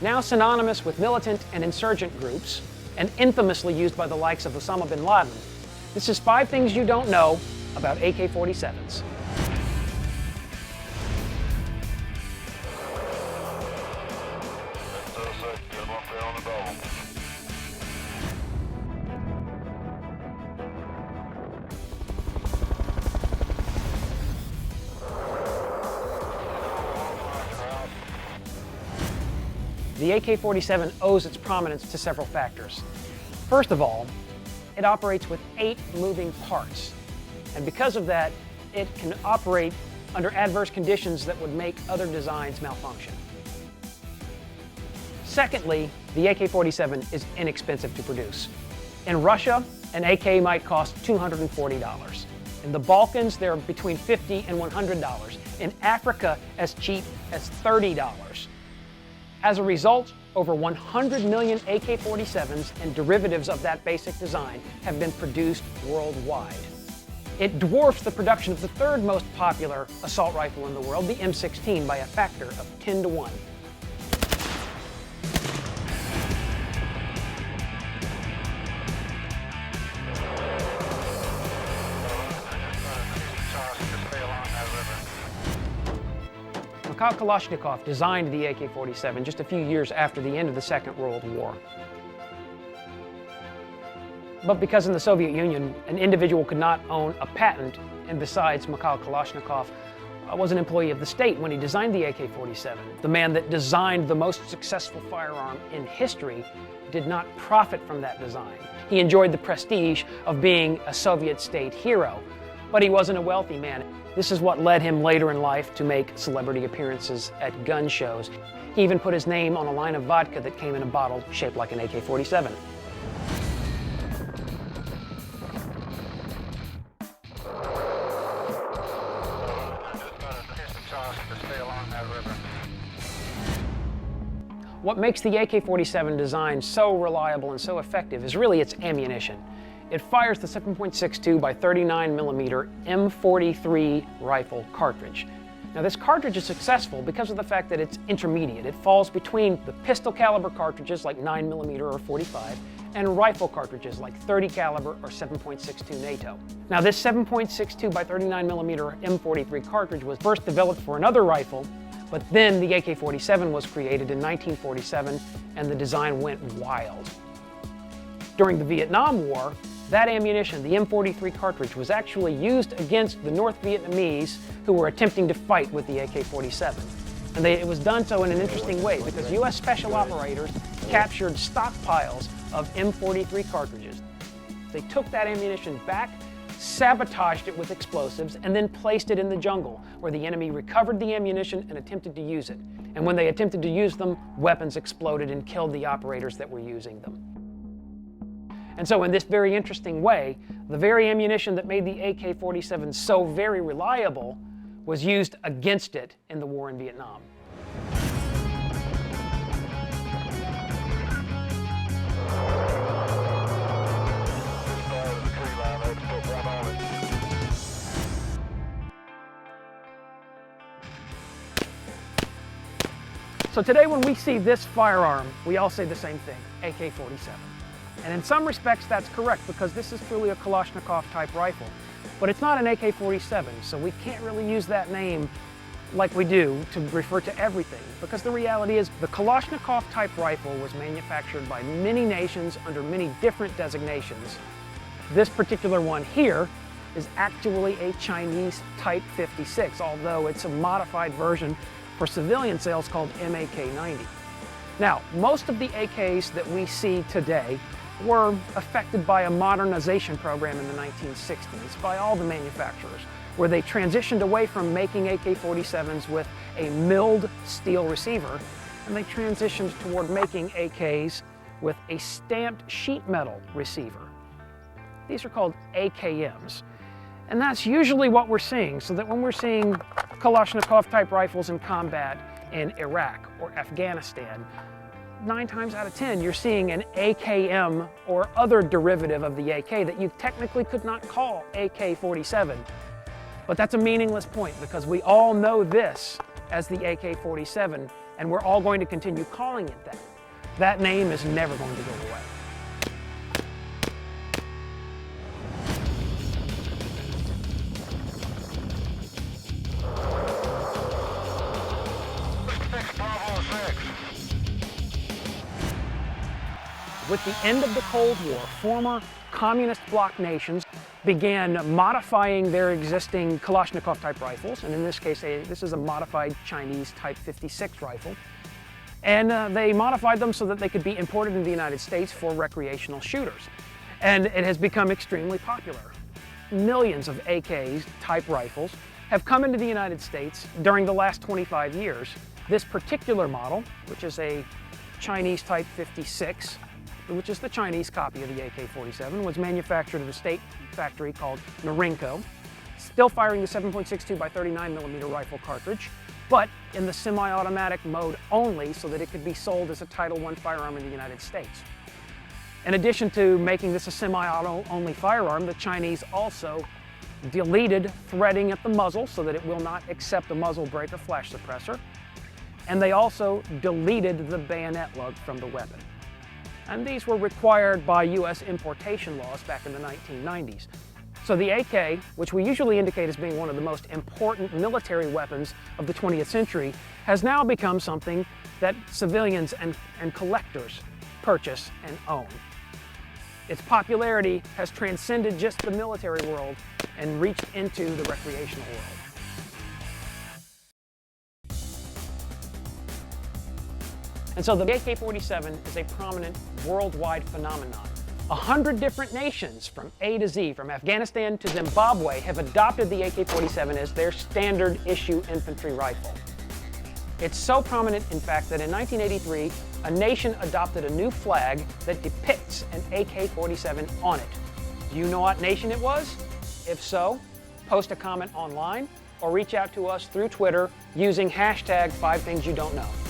now synonymous with militant and insurgent groups, and infamously used by the likes of Osama bin Laden. This is 5 things you don't know about AK-47s. The AK-47 owes its prominence to several factors. First of all, it operates with 8 moving parts, and because of that, it can operate under adverse conditions that would make other designs malfunction. Secondly, the AK-47 is inexpensive to produce. In Russia, an AK might cost $240. In the Balkans, they're between $50 and $100. In Africa, as cheap as $30. As a result, over 100 million AK-47s and derivatives of that basic design have been produced worldwide. It dwarfs the production of the 3rd most popular assault rifle in the world, the M16, by a factor of 10 to 1. Mikhail Kalashnikov designed the AK-47 just a few years after the end of the Second World War. But because in the Soviet Union, an individual could not own a patent, and besides, Mikhail Kalashnikov was an employee of the state when he designed the AK-47. The man that designed the most successful firearm in history did not profit from that design. He enjoyed the prestige of being a Soviet state hero, but he wasn't a wealthy man. This is what led him later in life to make celebrity appearances at gun shows. He even put his name on a line of vodka that came in a bottle shaped like an AK-47. What makes the AK-47 design so reliable and so effective is really its ammunition. It fires the 7.62 by 39 millimeter M43 rifle cartridge. Now this cartridge is successful because of the fact that it's intermediate. It falls between the pistol caliber cartridges like 9 millimeter or 45 and rifle cartridges like 30 caliber or 7.62 NATO. Now this 7.62 by 39 millimeter M43 cartridge was first developed for another rifle, but then the AK-47 was created in 1947 and the design went wild. During the Vietnam War, that ammunition, the M43 cartridge, was actually used against the North Vietnamese who were attempting to fight with the AK-47. And it was done so in an interesting way because U.S. special operators captured stockpiles of M43 cartridges. They took that ammunition back, sabotaged it with explosives, and then placed it in the jungle where the enemy recovered the ammunition and attempted to use it. And when they attempted to use them, weapons exploded and killed the operators that were using them. And so in this very interesting way, the very ammunition that made the AK-47 so very reliable was used against it in the war in Vietnam. So today when we see this firearm, we all say the same thing, AK-47. And in some respects that's correct because this is truly a Kalashnikov type rifle. But it's not an AK-47, so we can't really use that name like we do to refer to everything, because the reality is the Kalashnikov type rifle was manufactured by many nations under many different designations. This particular one here is actually a Chinese Type 56, although it's a modified version for civilian sales called AK-90. Now, most of the AKs that we see today were affected by a modernization program in the 1960s by all the manufacturers, where they transitioned away from making AK-47s with a milled steel receiver, and they transitioned toward making AKs with a stamped sheet metal receiver. These are called AKMs. And that's usually what we're seeing, so that when we're seeing Kalashnikov-type rifles in combat in Iraq or Afghanistan, 9 times out of 10, you're seeing an AKM or other derivative of the AK that you technically could not call AK-47. But that's a meaningless point because we all know this as the AK-47, and we're all going to continue calling it that. That name is never going to go away. With the end of the Cold War, former communist bloc nations began modifying their existing Kalashnikov-type rifles, and in this case, this is a modified Chinese Type 56 rifle. And they modified them so that they could be imported into the United States for recreational shooters. And it has become extremely popular. Millions of AK-type rifles have come into the United States during the last 25 years. This particular model, which is a Chinese Type 56, which is the Chinese copy of the AK-47, was manufactured at a state factory called Norinco, still firing the 7.62 by 39 millimeter rifle cartridge, but in the semi-automatic mode only so that it could be sold as a Title I firearm in the United States. In addition to making this a semi-auto only firearm, the Chinese also deleted threading at the muzzle so that it will not accept a muzzle brake or flash suppressor, and they also deleted the bayonet lug from the weapon. And these were required by U.S. importation laws back in the 1990s. So the AK, which we usually indicate as being one of the most important military weapons of the 20th century, has now become something that civilians and collectors purchase and own. Its popularity has transcended just the military world and reached into the recreational world. And so the AK-47 is a prominent worldwide phenomenon. 100 different nations from A to Z, from Afghanistan to Zimbabwe, have adopted the AK-47 as their standard issue infantry rifle. It's so prominent, in fact, that in 1983, a nation adopted a new flag that depicts an AK-47 on it. Do you know what nation it was? If so, post a comment online or reach out to us through Twitter using hashtag 5ThingsYouDon'tKnow.